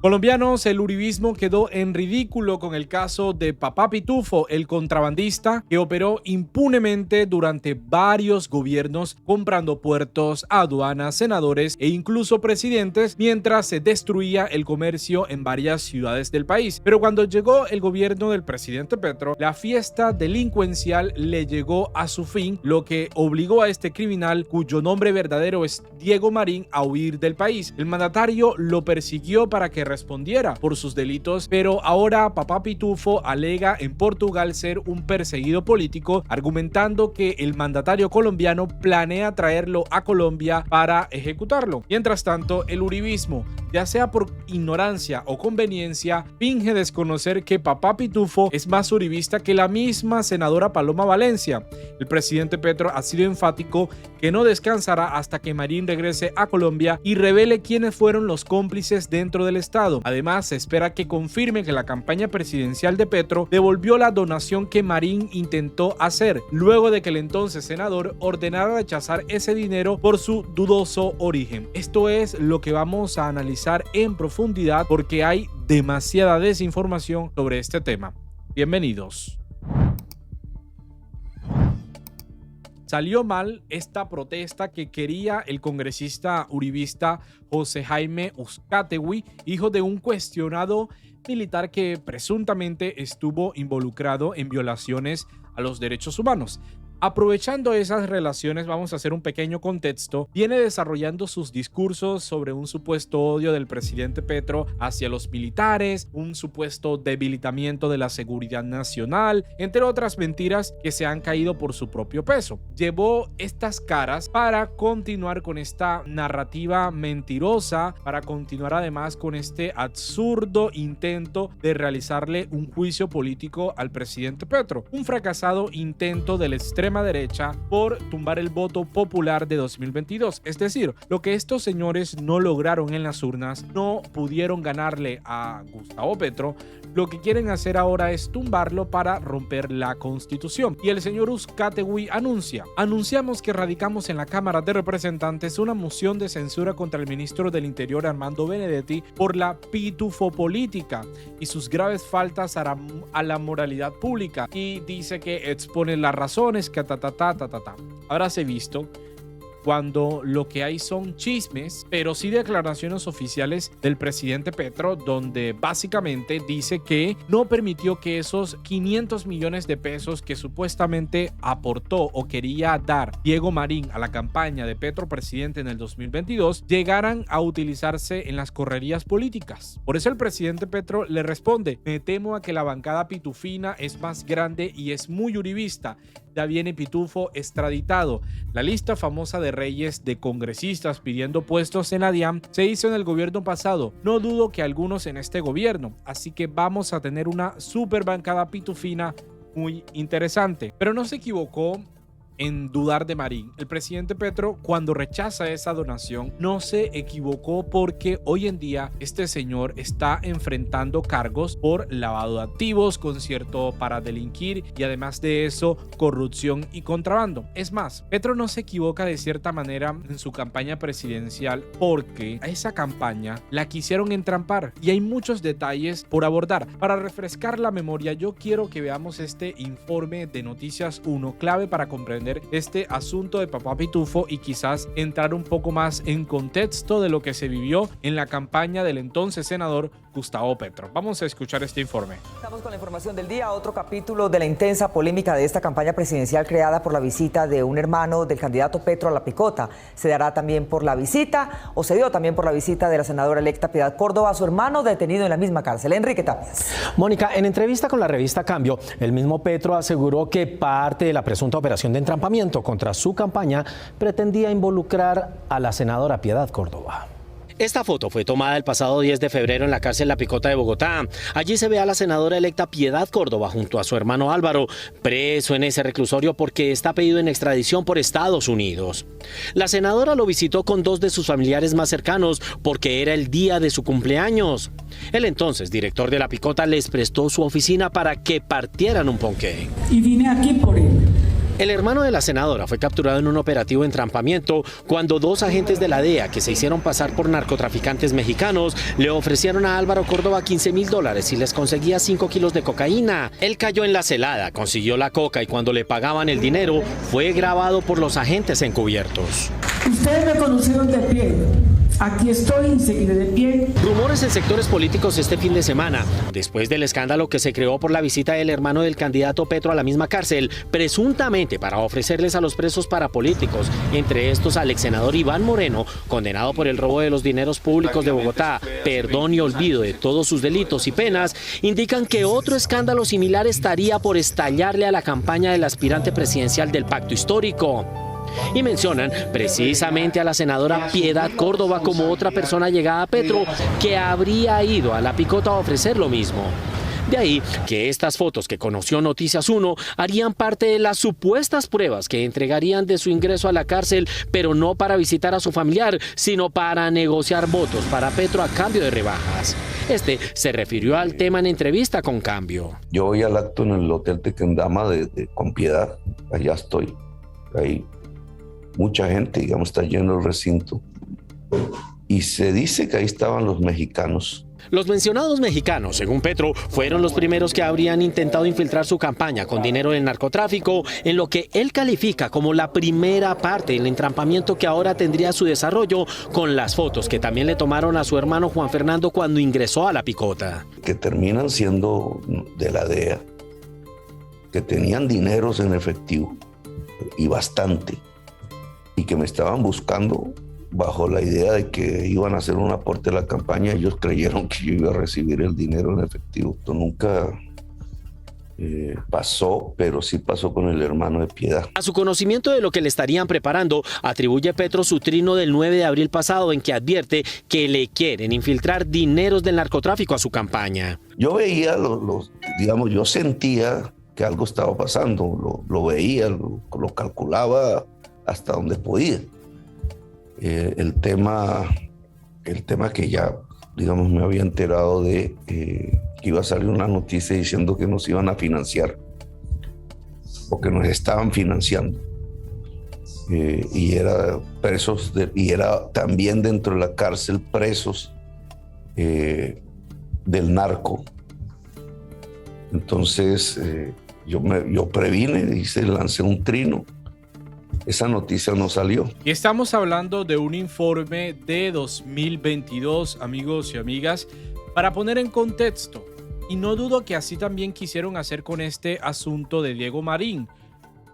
Colombianos, el uribismo quedó en ridículo con el caso de Papá Pitufo, el contrabandista que operó impunemente durante varios gobiernos comprando puertos, aduanas, senadores e incluso presidentes mientras se destruía el comercio en varias ciudades del país. Pero cuando llegó el gobierno del presidente Petro, la fiesta delincuencial le llegó a su fin, lo que obligó a este criminal, cuyo nombre verdadero es Diego Marín, a huir del país. El mandatario lo persiguió para que respondiera por sus delitos, pero ahora Papá Pitufo alega en Portugal ser un perseguido político, argumentando que el mandatario colombiano planea traerlo a Colombia para ejecutarlo. Mientras tanto, el uribismo, ya sea por ignorancia o conveniencia, finge desconocer que Papá Pitufo es más uribista que la misma senadora Paloma Valencia. El presidente Petro ha sido enfático que no descansará hasta que Marín regrese a Colombia y revele quiénes fueron los cómplices dentro del Estado. Además, se espera que confirme que la campaña presidencial de Petro devolvió la donación que Marín intentó hacer, luego de que el entonces senador ordenara rechazar ese dinero por su dudoso origen. Esto es lo que vamos a analizar en profundidad porque hay demasiada desinformación sobre este tema. Bienvenidos. Salió mal esta protesta que quería el congresista uribista José Jaime Uzcategui, hijo de un cuestionado militar que presuntamente estuvo involucrado en violaciones a los derechos humanos. Aprovechando esas relaciones, vamos a hacer un pequeño contexto. Viene desarrollando sus discursos sobre un supuesto odio del presidente Petro hacia los militares, un supuesto debilitamiento de la seguridad nacional, entre otras mentiras que se han caído por su propio peso. Llevó estas caras para continuar con esta narrativa mentirosa, para continuar además con este absurdo intento de realizarle un juicio político al presidente Petro. Un fracasado intento del extremo derecha por tumbar el voto popular de 2022. Es decir, lo que estos señores no lograron en las urnas, no pudieron ganarle a Gustavo Petro, lo que quieren hacer ahora es tumbarlo para romper la Constitución. Y el señor Uzcategui anunciamos que radicamos en la Cámara de Representantes una moción de censura contra el ministro del Interior Armando Benedetti por la pitufopolítica y sus graves faltas a la moralidad pública, y dice que expone las razones que Habráse visto cuando lo que hay son chismes, pero sí declaraciones oficiales del presidente Petro, donde básicamente dice que no permitió que esos 500 millones de pesos que supuestamente aportó o quería dar Diego Marín a la campaña de Petro presidente en el 2022 llegaran a utilizarse en las correrías políticas. Por eso el presidente Petro le responde: me temo a que la bancada pitufina es más grande y es muy uribista. Ya viene Pitufo extraditado. La lista famosa de reyes de congresistas pidiendo puestos en la DIAN se hizo en el gobierno pasado. No dudo que algunos en este gobierno. Así que vamos a tener una super bancada pitufina muy interesante. Pero no se equivocó en dudar de Marín. El presidente Petro, cuando rechaza esa donación, no se equivocó, porque hoy en día este señor está enfrentando cargos por lavado de activos, concierto para delinquir y además de eso corrupción y contrabando. Es más, Petro no se equivoca de cierta manera en su campaña presidencial, porque a esa campaña la quisieron entrampar y hay muchos detalles por abordar. Para refrescar la memoria, yo quiero que veamos este informe de Noticias 1, clave para comprender este asunto de Papá Pitufo y quizás entrar un poco más en contexto de lo que se vivió en la campaña del entonces senador Gustavo Petro. Vamos a escuchar este informe. Estamos con la información del día, otro capítulo de la intensa polémica de esta campaña presidencial creada por la visita de un hermano del candidato Petro a La Picota. Se dará también por la visita, o se dio también por la visita de la senadora electa Piedad Córdoba a su hermano detenido en la misma cárcel. Enrique Tapias. Mónica, en entrevista con la revista Cambio, el mismo Petro aseguró que parte de la presunta operación de entrampamiento contra su campaña pretendía involucrar a la senadora Piedad Córdoba. Esta foto fue tomada el pasado 10 de febrero en la cárcel La Picota de Bogotá. Allí se ve a la senadora electa Piedad Córdoba junto a su hermano Álvaro, preso en ese reclusorio porque está pedido en extradición por Estados Unidos. La senadora lo visitó con dos de sus familiares más cercanos porque era el día de su cumpleaños. El entonces director de La Picota les prestó su oficina para que partieran un ponqué. Y vine aquí por él. El hermano de la senadora fue capturado en un operativo de entrampamiento cuando 2 agentes de la DEA que se hicieron pasar por narcotraficantes mexicanos le ofrecieron a Álvaro Córdoba $15,000 si les conseguía 5 kilos de cocaína. Él cayó en la celada, consiguió la coca y cuando le pagaban el dinero fue grabado por los agentes encubiertos. Ustedes me conocieron de pie. Aquí estoy y seguiré de pie. Rumores en sectores políticos este fin de semana, después del escándalo que se creó por la visita del hermano del candidato Petro a la misma cárcel, presuntamente para ofrecerles a los presos parapolíticos, entre estos al ex senador Iván Moreno, condenado por el robo de los dineros públicos de Bogotá, perdón y olvido de todos sus delitos y penas, indican que otro escándalo similar estaría por estallarle a la campaña del aspirante presidencial del Pacto Histórico. Y mencionan precisamente a la senadora Piedad Córdoba como otra persona llegada a Petro que habría ido a La Picota a ofrecer lo mismo. De ahí que estas fotos que conoció Noticias 1 harían parte de las supuestas pruebas que entregarían de su ingreso a la cárcel, pero no para visitar a su familiar, sino para negociar votos para Petro a cambio de rebajas. Este se refirió al tema en entrevista con Cambio. Yo voy al acto en el Hotel Tequendama con Piedad, allá estoy, ahí. Mucha gente, digamos, está lleno el recinto. Y se dice que ahí estaban los mexicanos. Los mencionados mexicanos, según Petro, fueron los primeros que habrían intentado infiltrar su campaña con dinero del narcotráfico en lo que él califica como la primera parte del entrampamiento que ahora tendría su desarrollo con las fotos que también le tomaron a su hermano Juan Fernando cuando ingresó a La Picota. Que terminan siendo de la DEA, que tenían dineros en efectivo y bastante. Y que me estaban buscando bajo la idea de que iban a hacer un aporte a la campaña. Ellos creyeron que yo iba a recibir el dinero en efectivo. Esto nunca pasó, pero sí pasó con el hermano de Piedad. A su conocimiento de lo que le estarían preparando, atribuye Petro su trino del 9 de abril pasado en que advierte que le quieren infiltrar dineros del narcotráfico a su campaña. Yo veía, digamos, yo sentía que algo estaba pasando, lo veía, lo calculaba hasta donde podía. El tema que ya, digamos, me había enterado de que iba a salir una noticia diciendo que nos iban a financiar o que nos estaban financiando. Y era presos, y era también dentro de la cárcel presos del narco. Entonces yo previne, lancé un trino. Esa noticia no salió. Y estamos hablando de un informe de 2022, amigos y amigas, para poner en contexto. Y no dudo que así también quisieron hacer con este asunto de Diego Marín.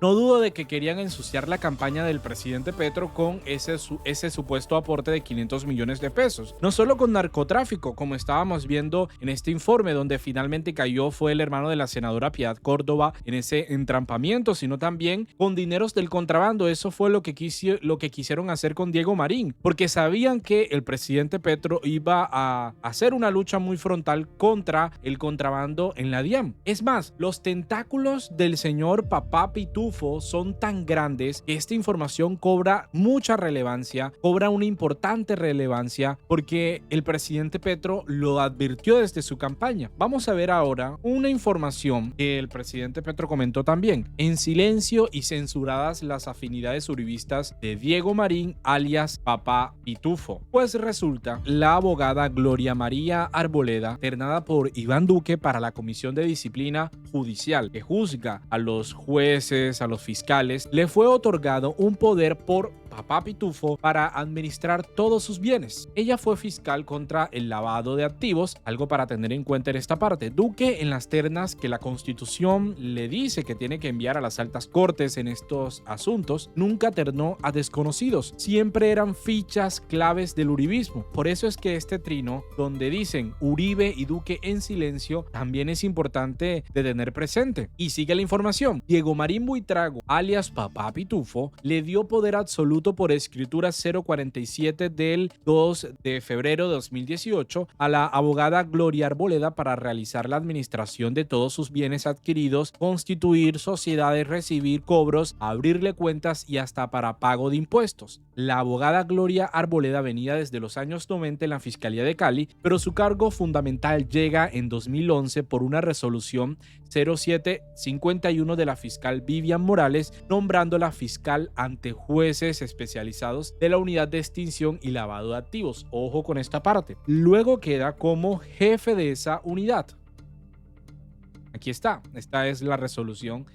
No dudo de que querían ensuciar la campaña del presidente Petro con ese supuesto aporte de 500 millones de pesos. No solo con narcotráfico, como estábamos viendo en este informe, donde finalmente cayó fue el hermano de la senadora Piedad Córdoba en ese entrampamiento, sino también con dineros del contrabando. Eso fue lo que quisieron hacer con Diego Marín, porque sabían que el presidente Petro iba a hacer una lucha muy frontal contra el contrabando en la DIAN. Es más, los tentáculos del señor Papá Pitufo son tan grandes que esta información cobra mucha relevancia, cobra una importante relevancia porque el presidente Petro lo advirtió desde su campaña. Vamos a ver ahora una información que el presidente Petro comentó también. En silencio y censuradas las afinidades uribistas de Diego Marín alias Papá Pitufo. Pues resulta, la abogada Gloria María Arboleda, ternada por Iván Duque para la Comisión de Disciplina Judicial, que juzga a los jueces, a los fiscales, le fue otorgado un poder por Papá Pitufo para administrar todos sus bienes. Ella fue fiscal contra el lavado de activos, algo para tener en cuenta en esta parte. Duque, en las ternas que la Constitución le dice que tiene que enviar a las altas cortes en estos asuntos, nunca ternó a desconocidos. Siempre eran fichas claves del uribismo. Por eso es que este trino, donde dicen Uribe y Duque en silencio, también es importante de tener presente. Y sigue la información. Diego Marín Buitrago, alias Papá Pitufo, le dio poder absoluto auto por escritura 047 del 2 de febrero de 2018 a la abogada Gloria Arboleda para realizar la administración de todos sus bienes adquiridos, constituir sociedades, recibir cobros, abrirle cuentas y hasta para pago de impuestos. La abogada Gloria Arboleda venía desde los años 90 en la Fiscalía de Cali, pero su cargo fundamental llega en 2011 por una resolución 0751 de la fiscal Vivian Morales, nombrándola fiscal ante jueces especializados de la Unidad de Extinción y Lavado de Activos. Ojo con esta parte. Luego queda como jefe de esa unidad. Aquí está. Esta es la resolución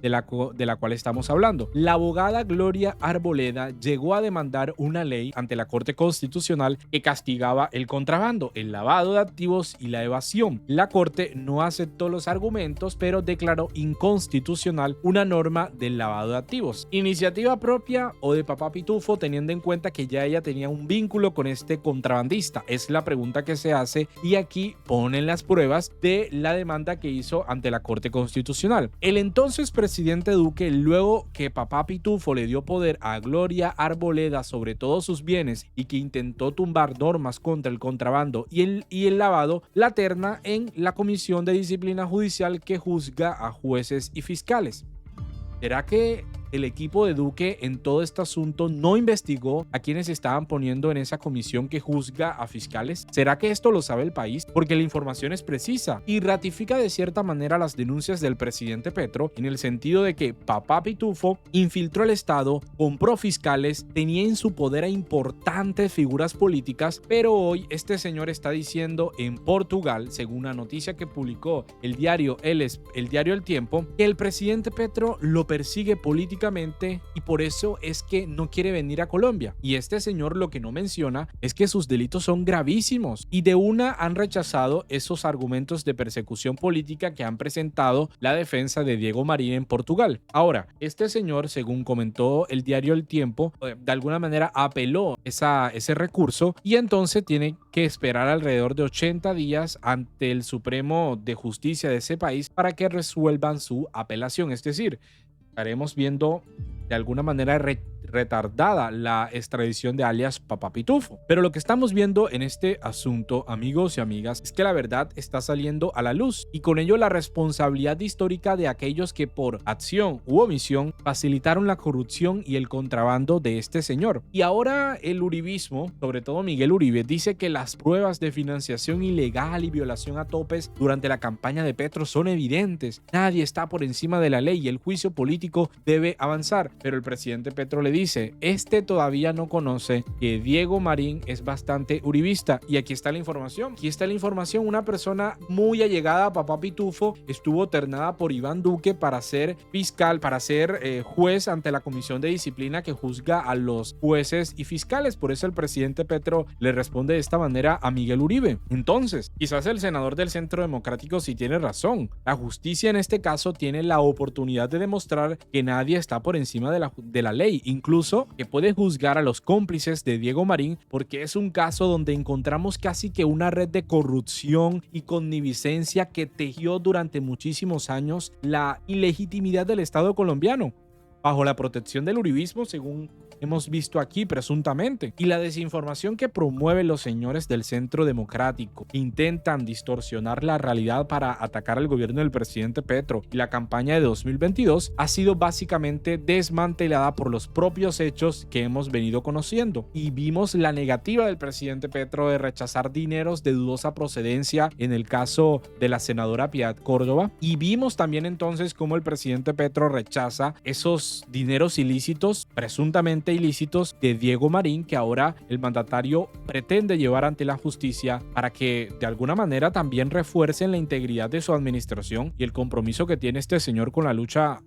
de la cual estamos hablando. La abogada Gloria Arboleda llegó a demandar una ley ante la Corte Constitucional que castigaba el contrabando, el lavado de activos y la evasión. La Corte no aceptó los argumentos, pero declaró inconstitucional una norma del lavado de activos. ¿Iniciativa propia o de papá Pitufo, teniendo en cuenta que ya ella tenía un vínculo con este contrabandista? Es la pregunta que se hace y aquí ponen las pruebas de la demanda que hizo ante la Corte Constitucional. El entonces presidente Duque, luego que papá Pitufo le dio poder a Gloria Arboleda sobre todos sus bienes y que intentó tumbar normas contra el contrabando y el lavado, la terna en la Comisión de Disciplina Judicial que juzga a jueces y fiscales. ¿Será que el equipo de Duque en todo este asunto no investigó a quienes estaban poniendo en esa comisión que juzga a fiscales? ¿Será que esto lo sabe el país? Porque la información es precisa y ratifica de cierta manera las denuncias del presidente Petro en el sentido de que papá Pitufo infiltró el Estado, compró fiscales, tenía en su poder a importantes figuras políticas, pero hoy este señor está diciendo en Portugal, según una noticia que publicó el diario El Tiempo, que el presidente Petro lo persigue políticamente y por eso es que no quiere venir a Colombia. Y este señor lo que no menciona es que sus delitos son gravísimos y de una han rechazado esos argumentos de persecución política que han presentado la defensa de Diego Marín en Portugal. Ahora, este señor, según comentó el diario El Tiempo, de alguna manera apeló ese recurso y entonces tiene que esperar alrededor de 80 días ante el Supremo de Justicia de ese país para que resuelvan su apelación. Es decir, estaremos viendo de alguna manera retardada la extradición de alias Papá Pitufo. Pero lo que estamos viendo en este asunto, amigos y amigas, es que la verdad está saliendo a la luz y con ello la responsabilidad histórica de aquellos que por acción u omisión facilitaron la corrupción y el contrabando de este señor. Y ahora el uribismo, sobre todo Miguel Uribe, dice que las pruebas de financiación ilegal y violación a topes durante la campaña de Petro son evidentes. Nadie está por encima de la ley y el juicio político debe avanzar. Pero el presidente Petro le dice, todavía no conoce que Diego Marín es bastante uribista. Y aquí está la información. Una persona muy allegada a papá Pitufo estuvo ternada por Iván Duque para ser fiscal, para ser juez ante la Comisión de Disciplina que juzga a los jueces y fiscales. Por eso el presidente Petro le responde de esta manera a Miguel Uribe. Entonces, quizás el senador del Centro Democrático sí tiene razón. La justicia en este caso tiene la oportunidad de demostrar que nadie está por encima de la ley, incluso que puede juzgar a los cómplices de Diego Marín, porque es un caso donde encontramos casi que una red de corrupción y connivencia que tejió durante muchísimos años la ilegitimidad del Estado colombiano, bajo la protección del uribismo, según hemos visto aquí presuntamente, y la desinformación que promueven los señores del Centro Democrático, que intentan distorsionar la realidad para atacar al gobierno del presidente Petro y la campaña de 2022 ha sido básicamente desmantelada por los propios hechos que hemos venido conociendo. Y vimos la negativa del presidente Petro de rechazar dineros de dudosa procedencia en el caso de la senadora Piedad Córdoba, y vimos también entonces cómo el presidente Petro rechaza esos dineros ilícitos, presuntamente ilícitos, de Diego Marín, que ahora el mandatario pretende llevar ante la justicia para que de alguna manera también refuercen la integridad de su administración y el compromiso que tiene este señor con la lucha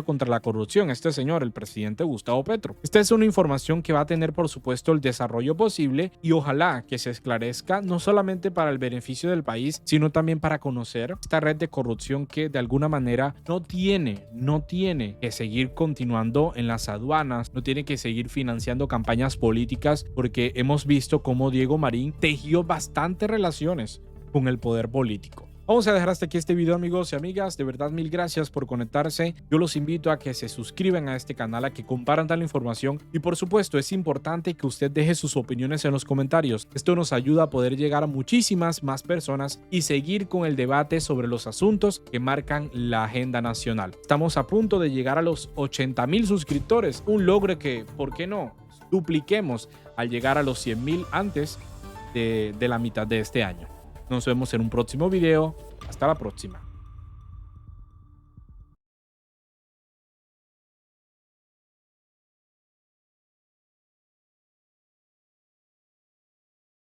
contra la corrupción, este señor, el presidente Gustavo Petro. Esta es una información que va a tener, por supuesto, el desarrollo posible y ojalá que se esclarezca, no solamente para el beneficio del país, sino también para conocer esta red de corrupción que de alguna manera no tiene que seguir continuando en las aduanas, no tiene que seguir financiando campañas políticas, porque hemos visto cómo Diego Marín tejió bastantes relaciones con el poder político. Vamos a dejar hasta aquí este video, amigos y amigas. De verdad, mil gracias por conectarse. Yo los invito a que se suscriban a este canal, a que compartan la información y por supuesto es importante que usted deje sus opiniones en los comentarios. Esto nos ayuda a poder llegar a muchísimas más personas y seguir con el debate sobre los asuntos que marcan la agenda nacional. Estamos a punto de llegar a los 80,000 suscriptores, un logro que, ¿por qué no?, dupliquemos al llegar a los 100,000 antes de la mitad de este año. Nos vemos en un próximo video. Hasta la próxima.